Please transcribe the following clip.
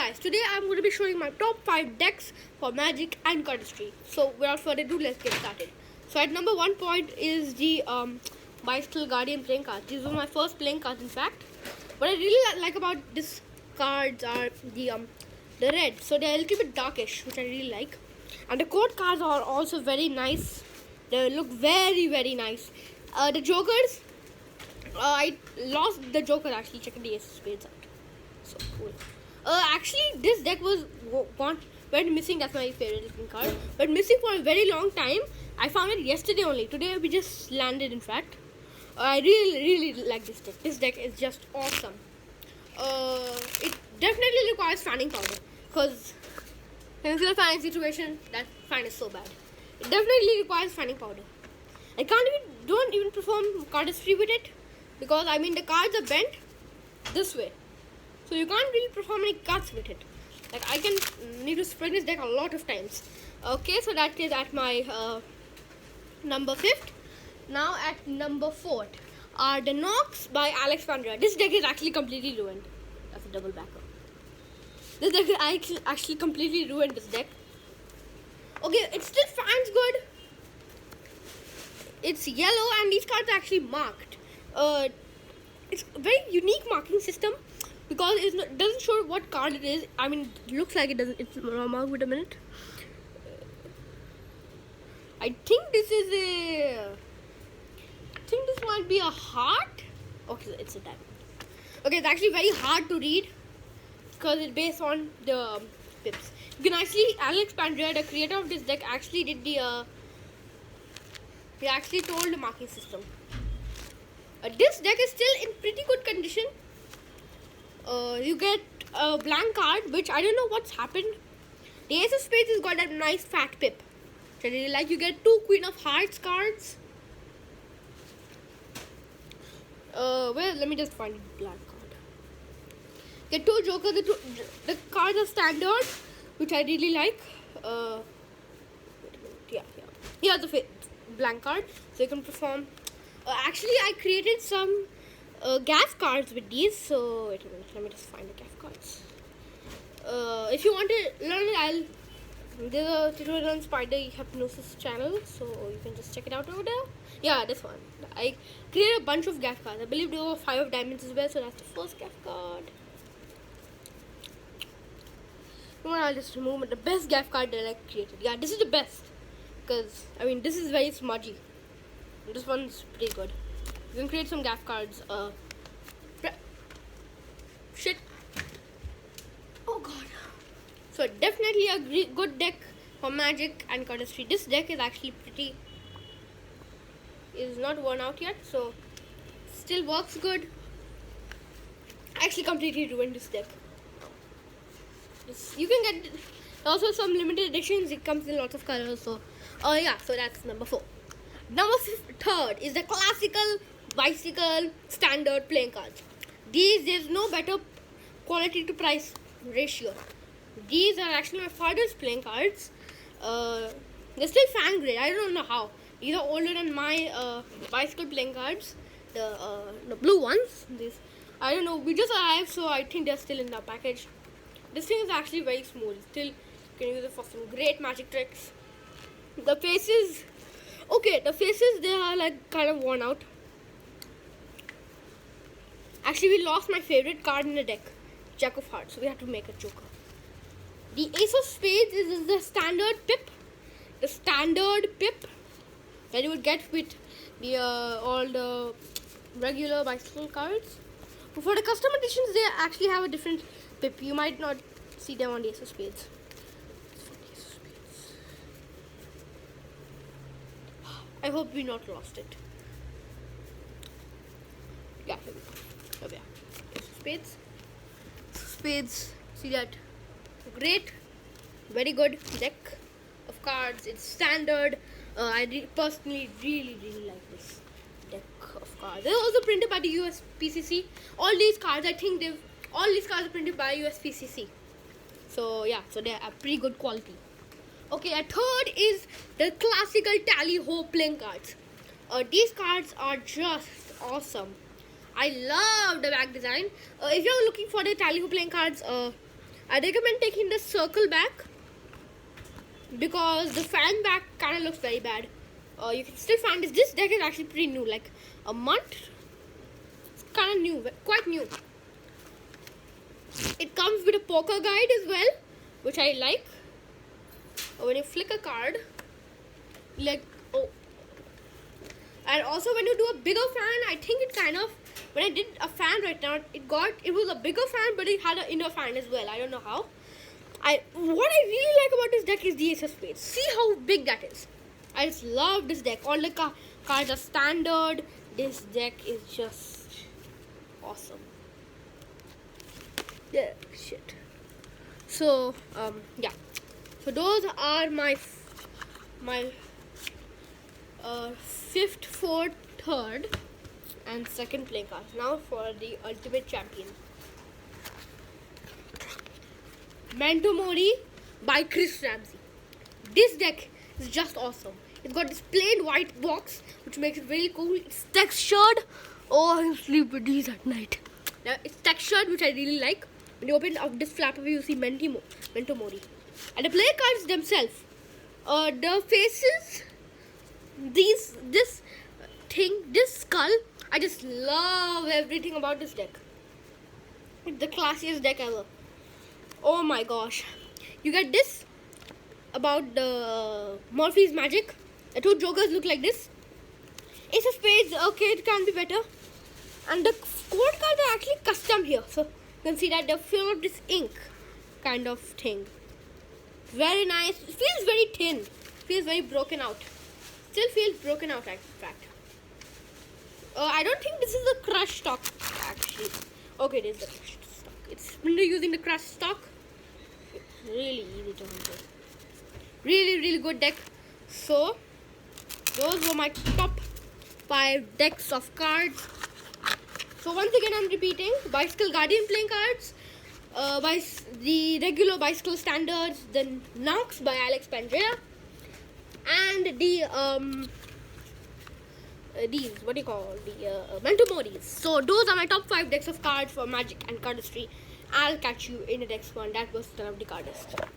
guys, today I'm going to be showing my top 5 decks for Magic and cardistry. So without further ado, let's get started. So at number 1 point is the Bicycle Guardian playing cards. These were my first playing cards in fact. What I really like about these cards are the red. So they're a little bit darkish, which I really like. And the code cards are also very nice. They look very nice. The Jokers, I lost the Joker actually. Check the Ace of Spades out. So cool. Actually, this deck went missing. That's my favorite looking card. But missing for a very long time. I found it yesterday only. Today we just landed. In fact, I really like this deck. This deck is just awesome. It definitely requires fanning powder because in a fanning situation, that fan is so bad. It definitely requires fanning powder. I don't even perform cardistry with it because I mean the cards are bent this way. So you can't really perform any cuts with it. Like I can need to spin this deck a lot of times. Okay, so that is at my number 5th. Now at number 4th are the Nox by Alex Pandra. This deck is actually completely ruined. That's a double backer. This deck is actually completely ruined. This deck. Okay, it still fans good. It's yellow and these cards are actually marked. It's a very unique marking system. Because it doesn't show what card it is. I mean, it looks like it doesn't. It's marked. Wait a minute. I think this is a. I think this might be a heart. Okay, it's a diamond. Okay, it's actually very hard to read because it's based on the pips. You can actually, Alex Pandra, the creator of this deck, actually did the. He actually told the marking system. This deck is still in pretty good condition. You get a blank card, which I don't know what's happened. The Ace of Spades has got that nice fat pip. So I really like. You get 2 Queen of Hearts cards. Well, let me just find a blank card. Get 2 Jokers. The cards are standard, which I really like. Yeah. Here's the blank card, so you can perform. Actually, I created some gas cards with these. So wait a minute, let me just find the gas cards. If you want to learn it, there's a tutorial on Spider Hypnosis channel, so you can just check it out over there. Yeah, this one. I created a bunch of gas cards. I believe there were 5 of diamonds as well, so that's the first gas card. You know what, I'll just remove the best gas card that I created. Yeah, this is the best because I mean this is very smudgy. This one's pretty good. You can create some gas cards. Shit. Oh god. So definitely a good deck for Magic and cardistry. This deck is actually is not worn out yet, so still works good. I actually completely ruined this deck. You can get also some limited editions. It comes in lots of colors. So yeah. So that's number 4. Number 3rd is the classical bicycle standard playing cards. There's no better quality to price ratio. These are actually my father's playing cards. They're still fan grade. I don't know how. These are older than my bicycle playing cards. The blue ones. These I don't know. We just arrived, so I think they're still in the package. This thing is actually very smooth. Still, you can use it for some great magic tricks. The faces. Okay, the faces, they are like kind of worn out. Actually, we lost my favorite card in the deck, Jack of Hearts. So we have to make a Joker. The Ace of Spades is the standard pip. The standard pip that you would get with the all the regular bicycle cards. But for the custom editions, they actually have a different pip. You might not see them on the Ace of Spades. I hope we not lost it. Yeah, here we go. Oh yeah. Spades. Spades. See that? Great. Very good deck of cards. It's standard. I personally really like this deck of cards. They're also printed by the USPCC. All these cards, I think all these cards are printed by USPCC. So yeah, so they are pretty good quality. Okay, a 3rd is the classical tally-ho playing cards. These cards are just awesome. I love the back design. If you're looking for the tally-ho playing cards, I recommend taking the circle back because the fan back kind of looks very bad. You can still find this. This deck is actually pretty new, like a month. It's kind of new, quite new. It comes with a poker guide as well, which I like. When you flick a card, like and also when you do a bigger fan, I think it kind of, when I did a fan right now, it was a bigger fan, but it had an inner fan as well. I don't know how. What I really like about this deck is the Ace of Spades. See how big that is. I just love this deck. All the cards are standard. This deck is just awesome. Yeah, shit. So yeah. So those are my fifth, fourth, third, and second playing cards. Now for the ultimate champion. Memento Mori by Chris Ramsey. This deck is just awesome. It's got this plain white box, which makes it really cool. It's textured. Oh, I sleep with these at night. Now, it's textured, which I really like. When you open up this flap, you see Memento Mori. And the player cards themselves. The faces, this skull. I just love everything about this deck. It's the classiest deck ever. Oh my gosh. You get this about the Murphy's Magic. The two jokers look like this. Ace of Spades, okay, it can be better. And the code cards are actually custom here. So you can see that they're filled with this ink kind of thing. Very nice. It feels very thin. Feels very broken out. Still feels broken out, in fact. I don't think this is the crushed stock, actually. Okay, it is the crushed stock. It's using the crushed stock. Really easy to handle. Really good deck. So those were my top 5 decks of cards. So once again I'm repeating: Bicycle Guardian playing cards, the regular Bicycle Standards, the Nox by Alex Pandrea, and the these, what do you call, the Memento Moris. So those are my top 5 decks of cards for Magic and Cardistry. I'll catch you in the next one. That was the Cardist.